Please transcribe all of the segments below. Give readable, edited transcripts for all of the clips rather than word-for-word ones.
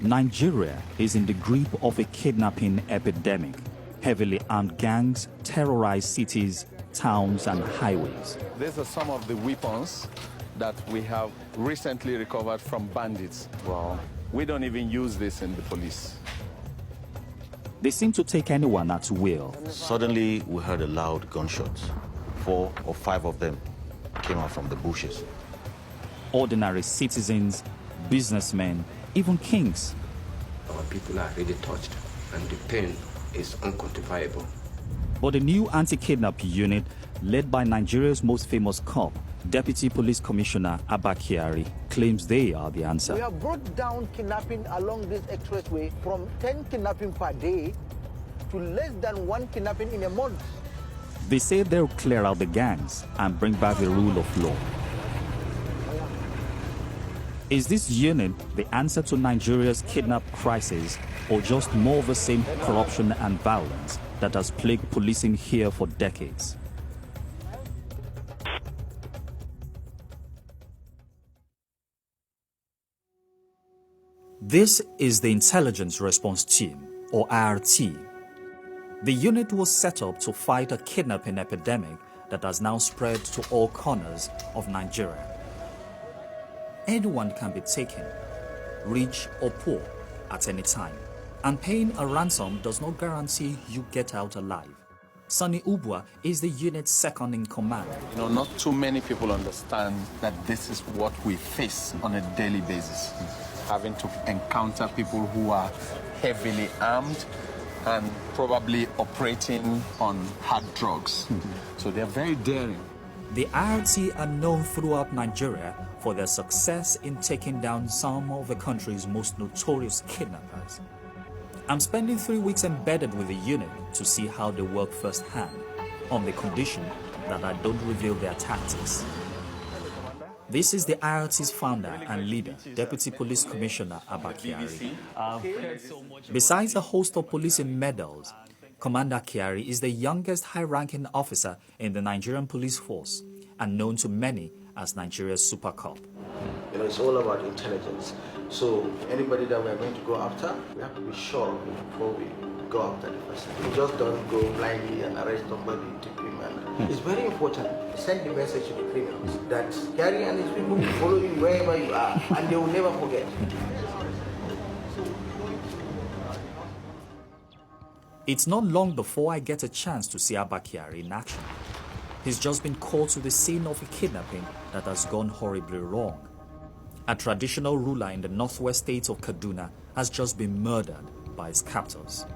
Nigeria is in the grip of a kidnapping epidemic. Heavily armed gangs terrorize cities, towns, and highways. These are some of the weapons that we have recently recovered from bandits. Wow. We don't even use this in the police. They seem to take anyone at will. Suddenly, we heard a loud gunshot. 4 or 5 of them came out from the bushes. Ordinary citizens, businessmen, even kings. Our people are really touched, and the pain is unquantifiable. But the new anti-kidnap unit, led by Nigeria's most famous cop, Deputy Police Commissioner Abba Kyari, claims they are the answer. We have brought down kidnapping along this expressway from 10 kidnapping per day to less than 1 kidnapping in a month. They say they'll clear out the gangs and bring back the rule of law. Is this unit the answer to Nigeria's kidnap crisis, or just more of the same corruption and violence that has plagued policing here for decades? This is the Intelligence Response Team, or IRT. The unit was set up to fight a kidnapping epidemic that has now spread to all corners of Nigeria. Anyone can be taken, rich or poor, at any time. And paying a ransom does not guarantee you get out alive. Sonny Ubwa is the unit's second in command. You know, not too many people understand that this is what we face on a daily basis. Having to encounter people who are heavily armed and probably operating on hard drugs. So they're very daring. The IRT are known throughout Nigeria for their success in taking down some of the country's most notorious kidnappers. I'm spending 3 weeks embedded with the unit to see how they work firsthand, on the condition that I don't reveal their tactics. This is the IRT's founder and leader, Deputy Police Commissioner Abba Kyari. Besides a host of policing medals, Commander Kyari is the youngest high-ranking officer in the Nigerian police force and known to many as Nigeria's super cop. You know, it's all about intelligence. So anybody that we're going to go after, we have to be sure of it before we go after the person. We just don't go blindly and arrest somebody to criminal. It's very important to send the message to the criminals that Kyari and his people will follow you wherever you are, and they will never forget. It's not long before I get a chance to see Abba Kyari in action. He's just been called to the scene of a kidnapping that has gone horribly wrong. A traditional ruler in the northwest state of Kaduna has just been murdered by his captors.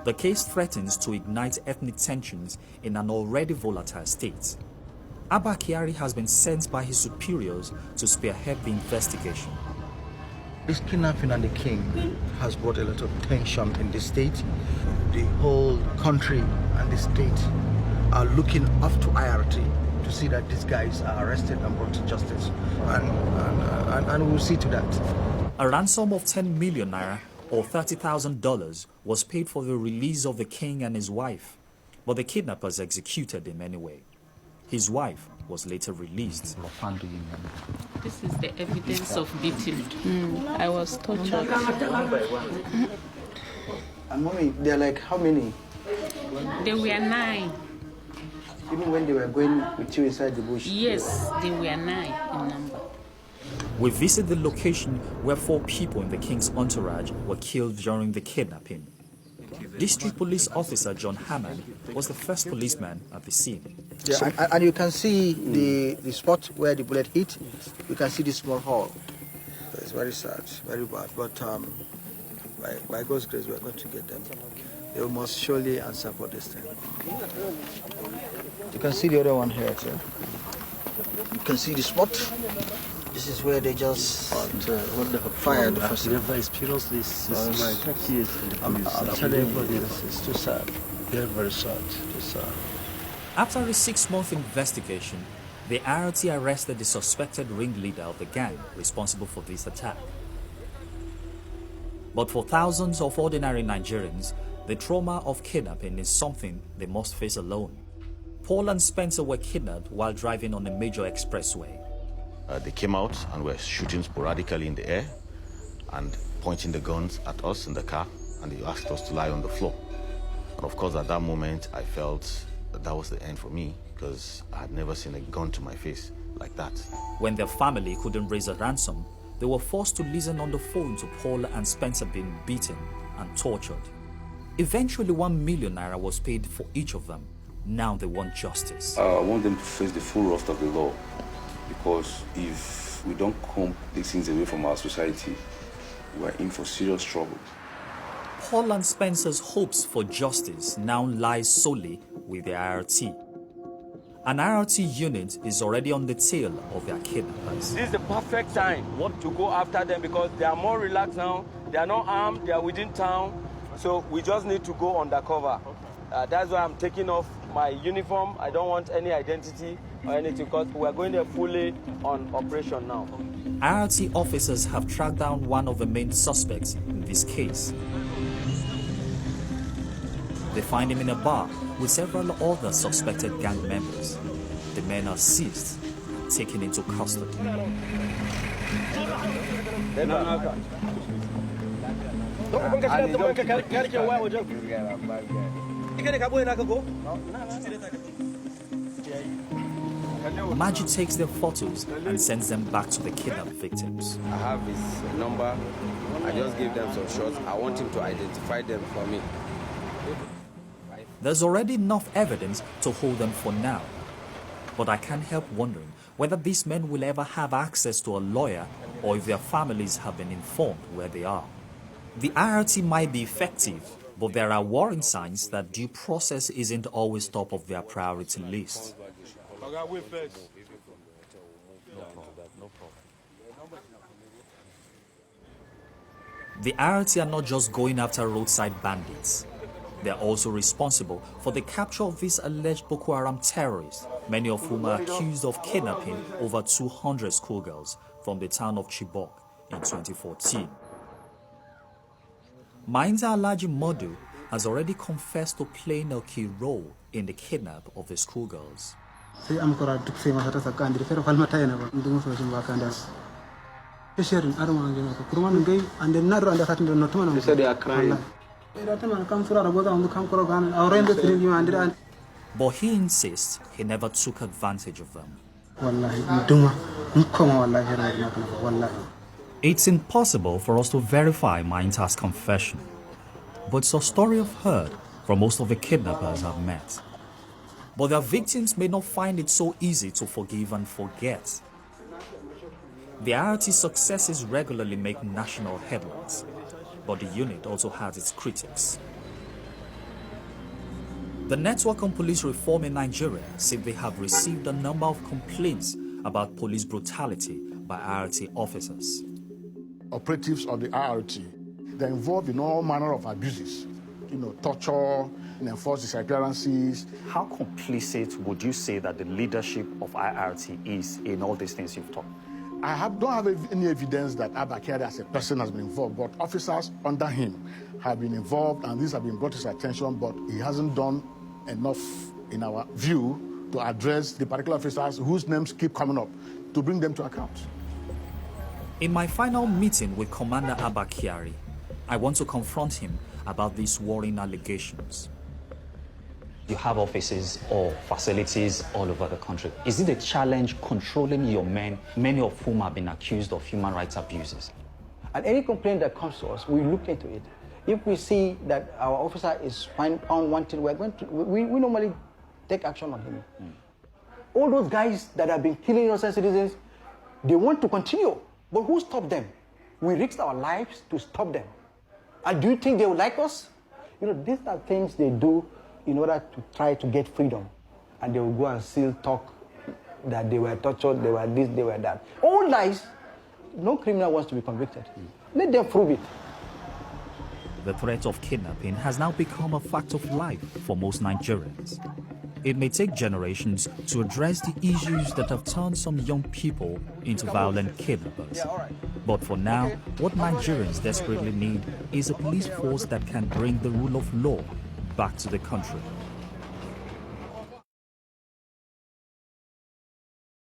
The case threatens to ignite ethnic tensions in an already volatile state. Abba Kyari has been sent by his superiors to spearhead the investigation. This kidnapping and the king has brought a lot of tension in the state. The whole country and the state are looking up to IRT to see that these guys are arrested and brought to justice. And we'll see to that. A ransom of 10 million naira or $30,000 was paid for the release of the king and his wife, but the kidnappers executed him anyway. His wife was later released. This is the evidence of beating. I was tortured. And mommy, they're like how many? They were 9. Even when they were going with you inside the bush? Yes, they were 9 in number. We visit the location where 4 people in the king's entourage were killed during the kidnapping. District Police Officer John Hammond was the first policeman at the scene. Yeah, and you can see the spot where the bullet hit. You can see the small hole. It's very sad, very bad. But by God's grace, we are going to get them. They must surely answer for this thing. You can see the other one here too. You can see the spot. This is where they just fired the first. Never experienced this. I'm telling you, it's too sad. Very, very sad. Too sad. After a 6-month investigation, the IRT arrested the suspected ringleader of the gang responsible for this attack. But for thousands of ordinary Nigerians, the trauma of kidnapping is something they must face alone. Paul and Spencer were kidnapped while driving on a major expressway. They came out and were shooting sporadically in the air, and pointing the guns at us in the car, and they asked us to lie on the floor. And of course, at that moment, I felt that was the end for me, because I had never seen a gun to my face like that. When their family couldn't raise a ransom, they were forced to listen on the phone to Paul and Spencer being beaten and tortured. Eventually, 1 million naira was paid for each of them. Now they want justice. I want them to face the full wrath of the law, because if we don't comb these things away from our society, we're in for serious trouble. Paul and Spencer's hopes for justice now lies solely with the IRT. An IRT unit is already on the tail of their kidnappers. This is the perfect time to go after them, because they are more relaxed now. They are not armed, they are within town. So we just need to go undercover. That's why I'm taking off my uniform. I don't want any identity or anything, because we're going there fully on operation now. IRT officers have tracked down one of the main suspects in this case. They find him in a bar with several other suspected gang members. The men are seized and taken into custody. Maggie takes their photos and sends them back to the kidnapped victims. I have his number. I just gave them some shots. I want him to identify them for me. There's already enough evidence to hold them for now. But I can't help wondering whether these men will ever have access to a lawyer, or if their families have been informed where they are. The IRT might be effective, but there are warning signs that due process isn't always top of their priority list. The IRT are not just going after roadside bandits. They are also responsible for the capture of these alleged Boko Haram terrorists, many of whom are accused of kidnapping over 200 schoolgirls from the town of Chibok in 2014. Mainza Alhaji Modu has already confessed to playing a key role in the kidnap of the schoolgirls. He said they are crying. But he insists he never took advantage of them. It's impossible for us to verify Mainta's confession, but it's a story I've heard from most of the kidnappers I've met. But their victims may not find it so easy to forgive and forget. The IRT's successes regularly make national headlines, but the unit also has its critics. The Network on Police Reform in Nigeria said they have received a number of complaints about police brutality by IRT officers. Operatives of the IRT, they're involved in all manner of abuses, torture, enforced disappearances. How complicit would you say that the leadership of IRT is in all these things you've talked? Don't have any evidence that Abba Kyari as a person has been involved, but officers under him have been involved, and these have been brought to his attention, but he hasn't done enough, in our view, to address the particular officers whose names keep coming up, to bring them to account. In my final meeting with Commander Abba Kyari, I want to confront him about these worrying allegations. You have offices or facilities all over the country. Is it a challenge controlling your men, many of whom have been accused of human rights abuses? And any complaint that comes to us, we look into it. If we see that our officer is found wanted, we normally take action on him. All those guys that have been killing innocent citizens, they want to continue. But who stopped them? We risked our lives to stop them. And do you think they would like us? These are things they do in order to try to get freedom. And they will go and still talk that they were tortured, they were this, they were that. All lies. No criminal wants to be convicted. Let them prove it. The threat of kidnapping has now become a fact of life for most Nigerians. It may take generations to address the issues that have turned some young people into violent kidnappers. But for now, what Nigerians desperately need is a police force that can bring the rule of law back to the country.